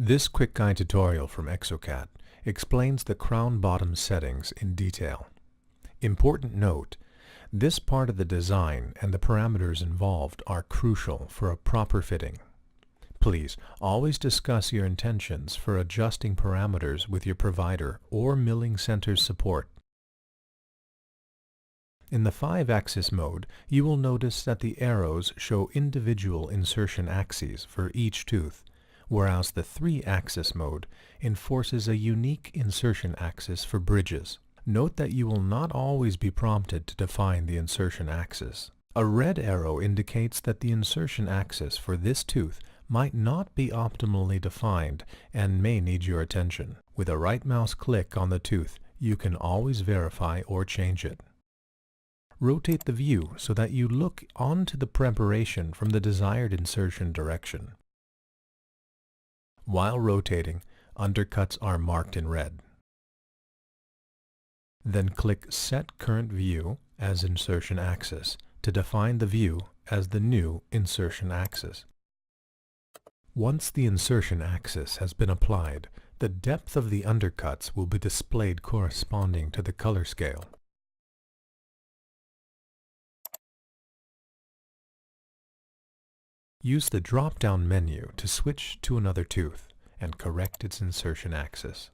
This quick guide tutorial from Exocad explains the crown bottom settings in detail. Important note, this part of the design and the parameters involved are crucial for a proper fitting. Please always discuss your intentions for adjusting parameters with your provider or milling center's support. In the 5-axis mode, you will notice that the arrows show individual insertion axes for each tooth, whereas the 3-axis mode enforces a unique insertion axis for bridges. Note that you will not always be prompted to define the insertion axis. A red arrow indicates that the insertion axis for this tooth might not be optimally defined and may need your attention. With a right mouse click on the tooth, you can always verify or change it. Rotate the view so that you look onto the preparation from the desired insertion direction. While rotating, undercuts are marked in red. Then click Set Current View as Insertion Axis to define the view as the new insertion axis. Once the insertion axis has been applied, the depth of the undercuts will be displayed corresponding to the color scale. Use the drop-down menu to switch to another tooth and correct its insertion axis.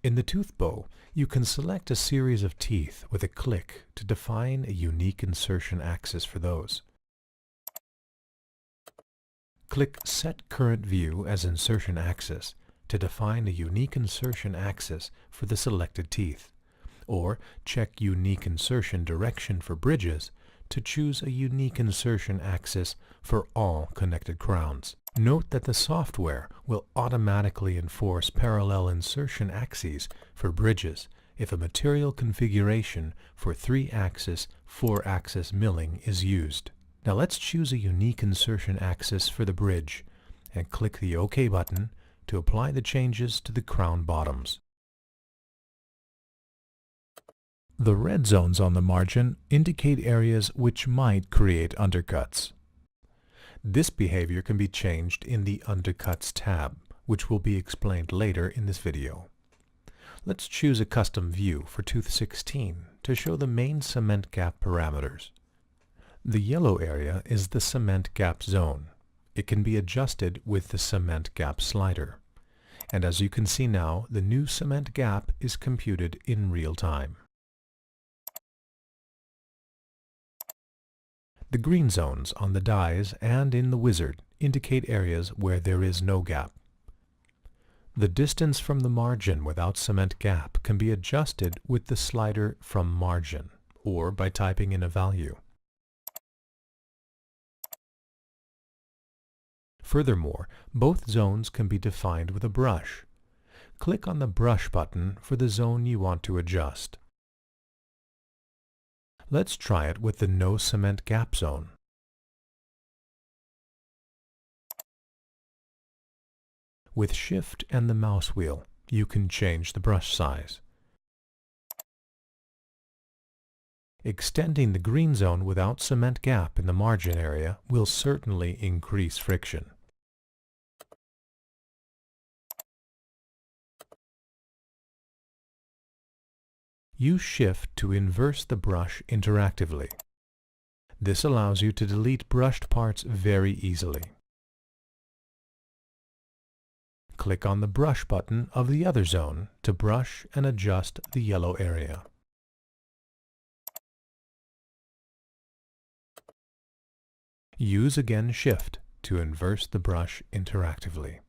In the tooth bow, you can select a series of teeth with a click to define a unique insertion axis for those. Click Set Current View as Insertion Axis to define a unique insertion axis for the selected teeth, or check Unique Insertion Direction for bridges to choose a unique insertion axis for all connected crowns. Note that the software will automatically enforce parallel insertion axes for bridges if a material configuration for 3-axis, 4-axis milling is used. Now let's choose a unique insertion axis for the bridge and click the OK button to apply the changes to the crown bottoms. The red zones on the margin indicate areas which might create undercuts. This behavior can be changed in the Undercuts tab, which will be explained later in this video. Let's choose a custom view for tooth 16 to show the main cement gap parameters. The yellow area is the cement gap zone. It can be adjusted with the cement gap slider. And as you can see now, the new cement gap is computed in real time. The green zones on the dies and in the wizard indicate areas where there is no gap. The distance from the margin without cement gap can be adjusted with the slider from Margin, or by typing in a value. Furthermore, both zones can be defined with a brush. Click on the Brush button for the zone you want to adjust. Let's try it with the No Cement Gap zone. With Shift and the mouse wheel, you can change the brush size. Extending the green zone without cement gap in the margin area will certainly increase friction. Use Shift to inverse the brush interactively. This allows you to delete brushed parts very easily. Click on the Brush button of the other zone to brush and adjust the yellow area. Use again Shift to inverse the brush interactively.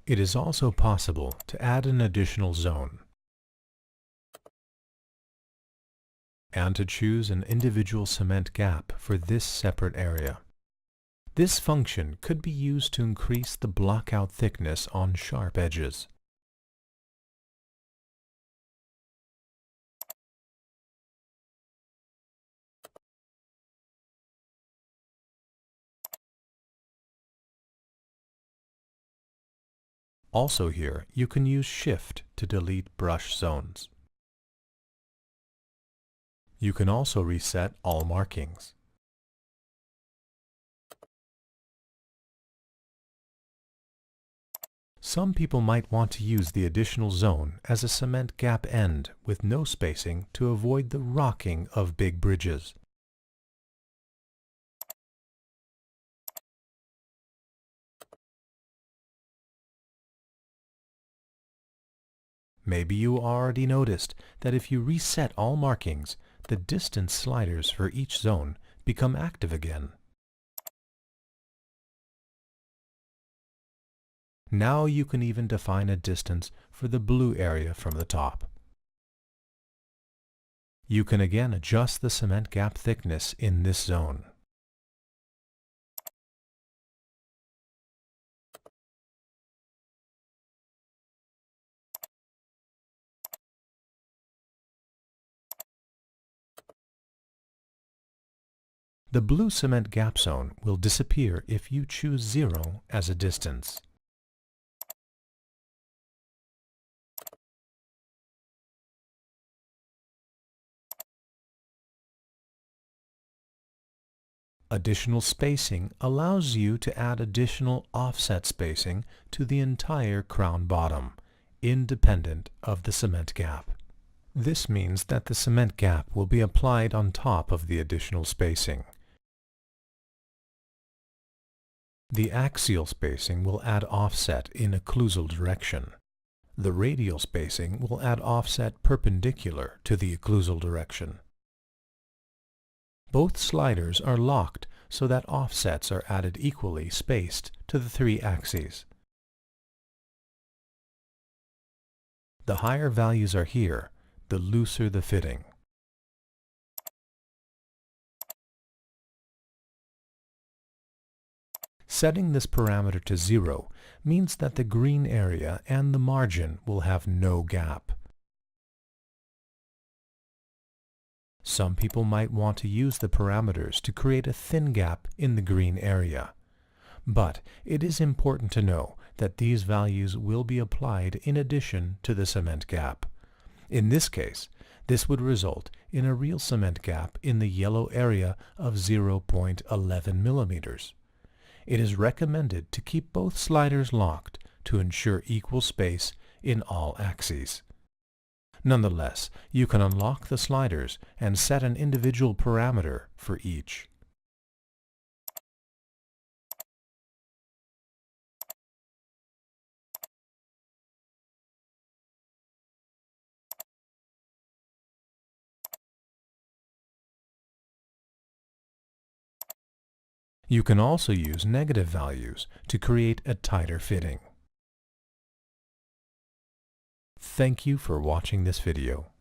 It is also possible to add an additional zone and to choose an individual cement gap for this separate area. This function could be used to increase the blockout thickness on sharp edges. Also here, you can use Shift to delete brush zones. You can also reset all markings. Some people might want to use the additional zone as a cement gap end with no spacing to avoid the rocking of big bridges. Maybe you already noticed that if you reset all markings, the distance sliders for each zone become active again. Now you can even define a distance for the blue area from the top. You can again adjust the cement gap thickness in this zone. The blue cement gap zone will disappear if you choose 0 as a distance. Additional spacing allows you to add additional offset spacing to the entire crown bottom, independent of the cement gap. This means that the cement gap will be applied on top of the additional spacing. The axial spacing will add offset in occlusal direction. The radial spacing will add offset perpendicular to the occlusal direction. Both sliders are locked so that offsets are added equally spaced to the 3 axes. The higher values are here, the looser the fitting. Setting this parameter to 0 means that the green area and the margin will have no gap. Some people might want to use the parameters to create a thin gap in the green area. But it is important to know that these values will be applied in addition to the cement gap. In this case, this would result in a real cement gap in the yellow area of 0.11 millimeters. It is recommended to keep both sliders locked to ensure equal space in all axes. Nonetheless, you can unlock the sliders and set an individual parameter for each. You can also use negative values to create a tighter fitting. Thank you for watching this video.